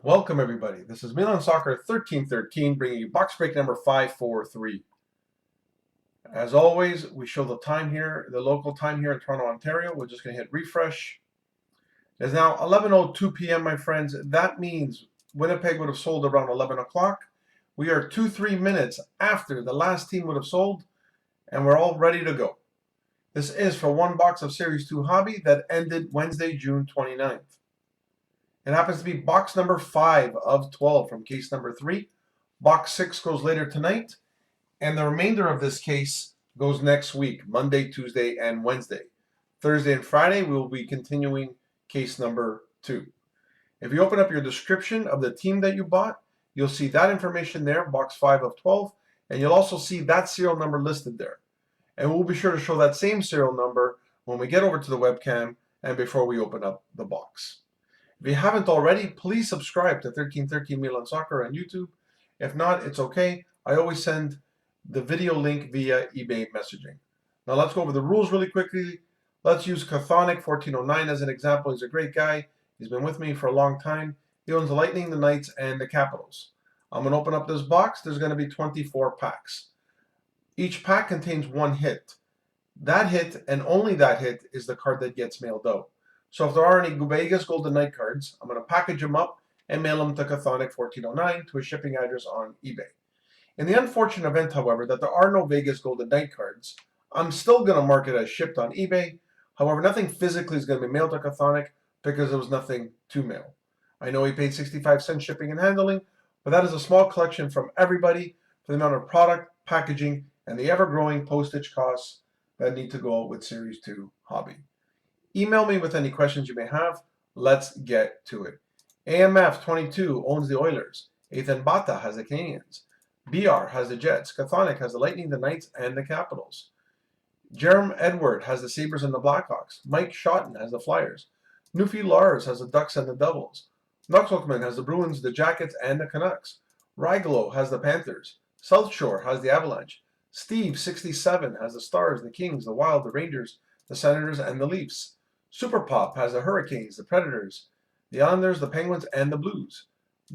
Welcome everybody. This is Milansoccer1313 bringing you box break number 543. As always, we show the time here, the local time here in Toronto, Ontario. We're just going to hit refresh. It's now 11:02 p.m. my friends. That means Winnipeg would have sold around 11 o'clock. We are 2-3 minutes after the last team would have sold, and we're all ready to go. This is for one box of Series 2 Hobby that ended Wednesday, June 29th. It happens to be box number 5 of 12 from case number 3. Box 6 goes later tonight, and the remainder of this case goes next week, Monday, Tuesday, and Wednesday. Thursday and Friday, we will be continuing case number 2. If you open up your description of the team that you bought, you'll see that information there, box 5 of 12, and you'll also see that serial number listed there. And we'll be sure to show that same serial number when we get over to the webcam and before we open up the box. If you haven't already, please subscribe to 1313 Milan Soccer on YouTube. If not, it's okay. I always send the video link via eBay messaging. Now let's go over the rules really quickly. Let's use Chthonic1309 as an example. He's a great guy. He's been with me for a long time. He owns the Lightning, the Knights, and the Capitals. I'm going to open up this box. There's going to be 24 packs. Each pack contains one hit. That hit, and only that hit, is the card that gets mailed out. So if there are any Vegas Golden Knight cards, I'm going to package them up and mail them to Chthonic1409 to a shipping address on eBay. In the unfortunate event, however, that there are no Vegas Golden Knight cards, I'm still going to mark it as shipped on eBay. However, nothing physically is going to be mailed to Chthonic because there was nothing to mail. I know he paid 65 cents shipping and handling, but that is a small collection from everybody for the amount of product, packaging, and the ever-growing postage costs that need to go out with Series 2 Hobby. Email me with any questions you may have. Let's get to it. AMF22 owns the Oilers. Ethan Bata has the Canadiens. BR has the Jets. Chthonic has the Lightning, the Knights, and the Capitals. Jerem Edward has the Sabres and the Blackhawks. Mike Schotten has the Flyers. Newfie Lars has the Ducks and the Devils. Nuxelkman has the Bruins, the Jackets, and the Canucks. Rigelo has the Panthers. South Shore has the Avalanche. Steve 67 has the Stars, the Kings, the Wild, the Rangers, the Senators, and the Leafs. Super Pop has the Hurricanes, the Predators, the Islanders, the Penguins, and the Blues.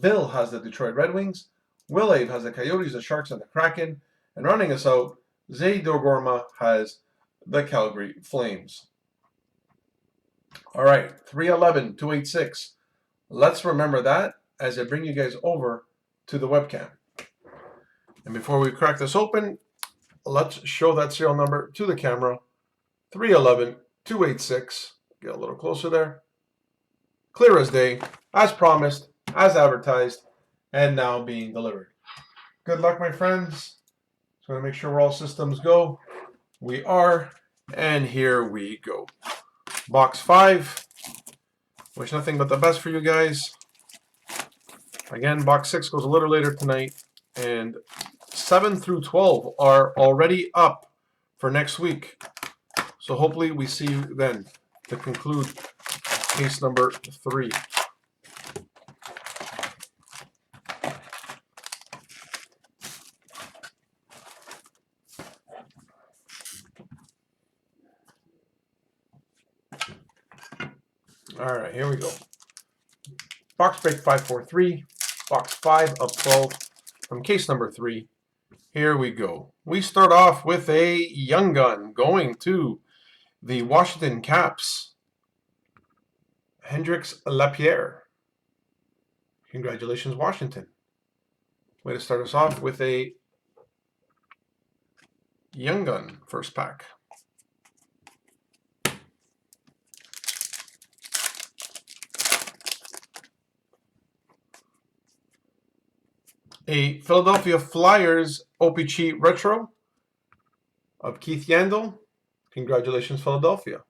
Bill has the Detroit Red Wings. Willave has the Coyotes, the Sharks, and the Kraken. And running us out, Zay Dorgorma has the Calgary Flames. All right, 311-286. Let's remember that as I bring you guys over to the webcam. And before we crack this open, let's show that serial number to the camera. 311-286. Get a little closer there. Clear as day, as promised, as advertised, and now being delivered. Good luck, my friends. Just want to make sure all systems go. We are, and here we go. Box 5. Wish nothing but the best for you guys. Again, box 6 goes a little later tonight, and 7 through 12 are already up for next week. So hopefully we see you then to conclude case number 3. All right, here we go. Box break 543, box 5 of 12 from case number 3. Here we go. We start off with a young gun going to the Washington Caps. Hendrix Lapierre. Congratulations, Washington. Way to start us off with a young gun first pack. A Philadelphia Flyers OPC Retro of Keith Yandel. Congratulations, Philadelphia.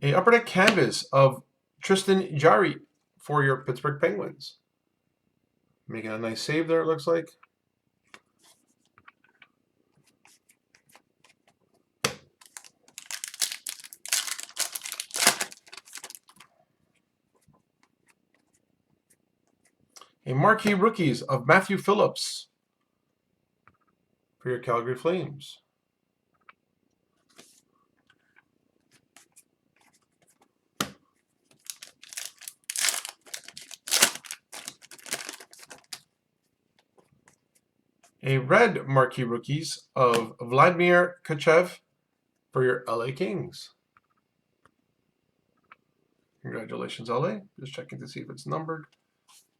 A Upper Deck Canvas of Tristan Jarry for your Pittsburgh Penguins. Making a nice save there, it looks like. A Marquee Rookies of Matthew Phillips for your Calgary Flames. A red marquee rookies of Vladimir Tkachev for your LA Kings. Congratulations, LA. Just checking to see if it's numbered.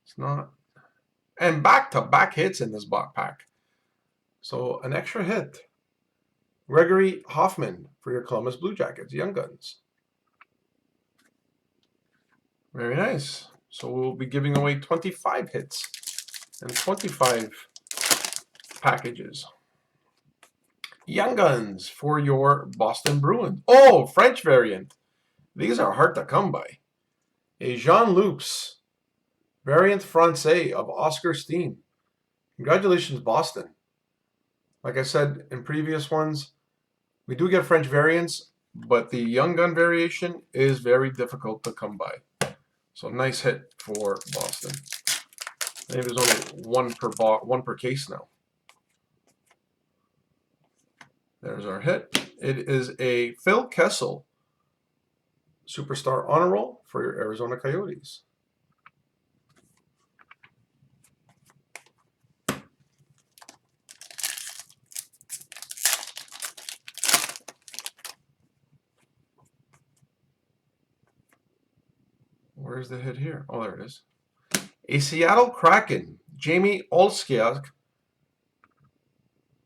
It's not. And back-to-back hits in this box pack. So an extra hit. Gregory Hoffman for your Columbus Blue Jackets, Young Guns. Very nice. So we'll be giving away 25 hits and 25 packages. Young Guns for your Boston Bruins. Oh, French variant. These are hard to come by. A Jean Loops variant Francais of Oscar Steen. Congratulations, Boston. Like I said in previous ones, we do get French variants, but the Young Gun variation is very difficult to come by. So nice hit for Boston. Maybe there's only one per case now. There's our hit. It is a Phil Kessel Superstar Honor Roll for your Arizona Coyotes. Where's the hit here? Oh, there it is. A Seattle Kraken, Jamie Olskiak,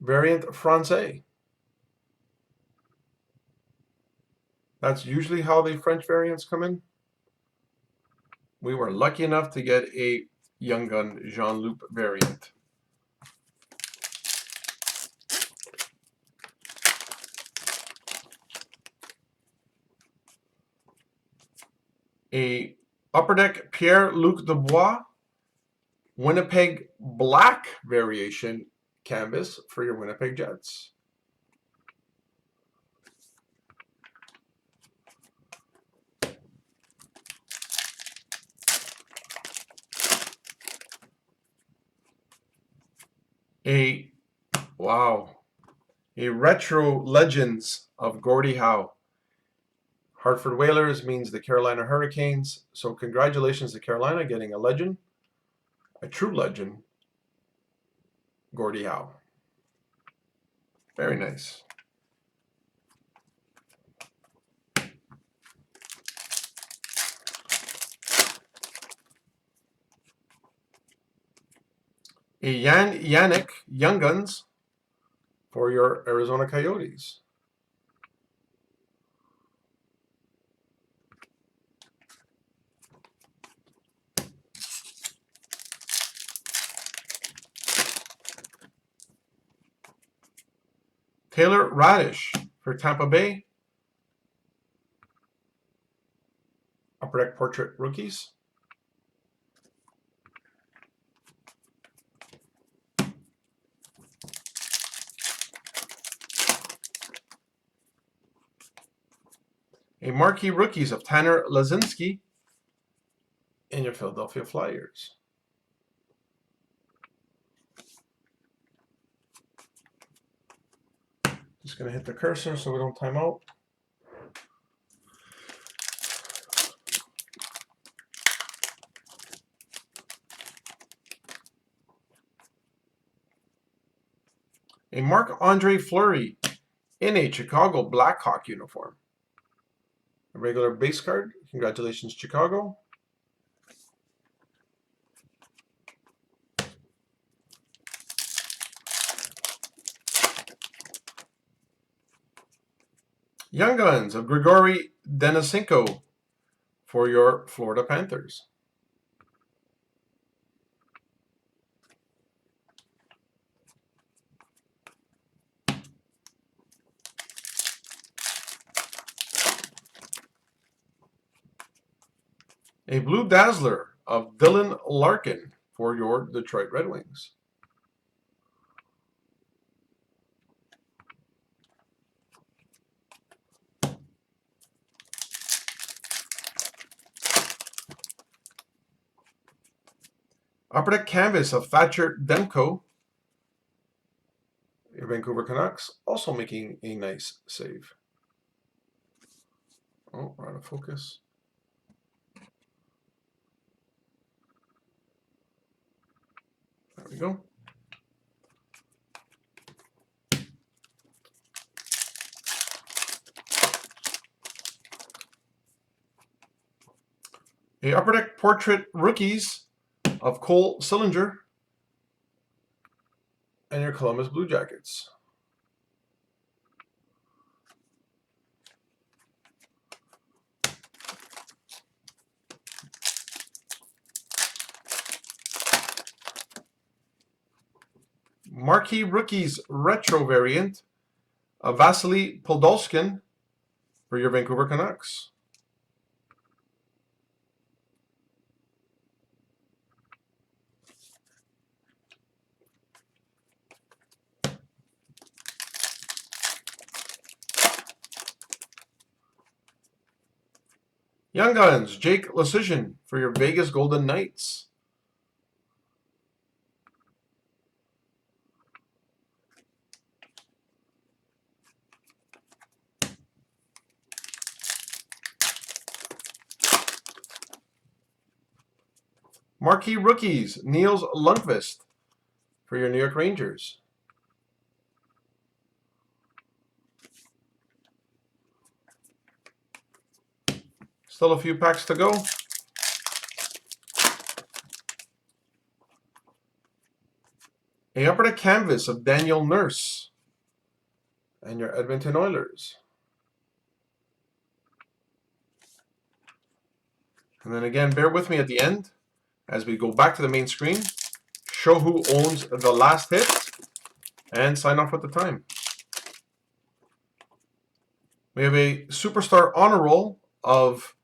variant Francais. That's usually how the French variants come in. We were lucky enough to get a Young Gun Jean-Luc variant. A Upper Deck Pierre-Luc Dubois Winnipeg Black variation canvas for your Winnipeg Jets. A Retro Legends of Gordie Howe. Hartford Whalers means the Carolina Hurricanes. So congratulations to Carolina getting a legend, a true legend, Gordie Howe. Very nice. A Yannick Young Guns for your Arizona Coyotes. Taylor Radish for Tampa Bay. Upper Deck Portrait Rookies. A Marquee Rookies of Tanner Lazinski in your Philadelphia Flyers. Just going to hit the cursor so we don't time out. A Marc-Andre Fleury in a Chicago Blackhawk uniform. A regular base card. Congratulations, Chicago. Young Guns of Grigory Denisenko for your Florida Panthers. A Blue Dazzler of Dylan Larkin for your Detroit Red Wings. Upper Deck Canvas of Thatcher Demko Your Vancouver Canucks also making a nice save. Oh, we're out of focus. There we go. A Upper Deck Portrait Rookies of Cole Sillinger and your Columbus Blue Jackets. Marquee Rookies Retro Variant of Vasily Podolskin for your Vancouver Canucks. Young Guns, Jake Leschyshyn for your Vegas Golden Knights. Marquee Rookies, Niels Lundqvist for your New York Rangers. Still a few packs to go. A Upper Deck Canvas of Daniel Nurse and your Edmonton Oilers. And then again, bear with me at the end as we go back to the main screen, show who owns the last hit, and sign off with the time. We have a Superstar Honor Roll of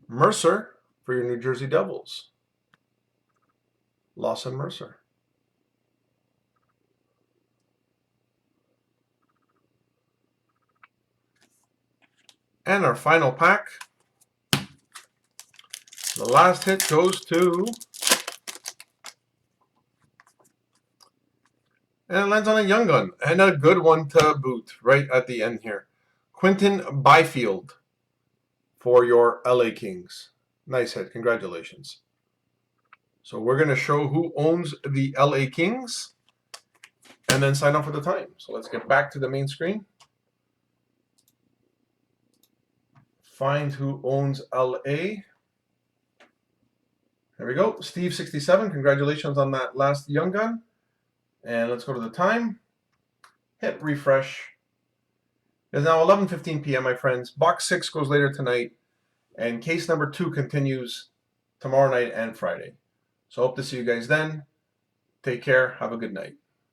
Mercer for your New Jersey Devils. Lawson Mercer. And our final pack. The last hit goes to, and it lands on a young gun, and a good one to boot right at the end here. Quinton Byfield for your LA Kings. Nice hit, congratulations. So we're going to show who owns the LA Kings and then sign off with the time. So let's get back to the main screen. Find who owns LA. There we go. Steve67, congratulations on that last young gun. And let's go to the time. Hit refresh. It is now 11:15 p.m., my friends. Box 6 goes later tonight. And case number 2 continues tomorrow night and Friday. So hope to see you guys then. Take care. Have a good night.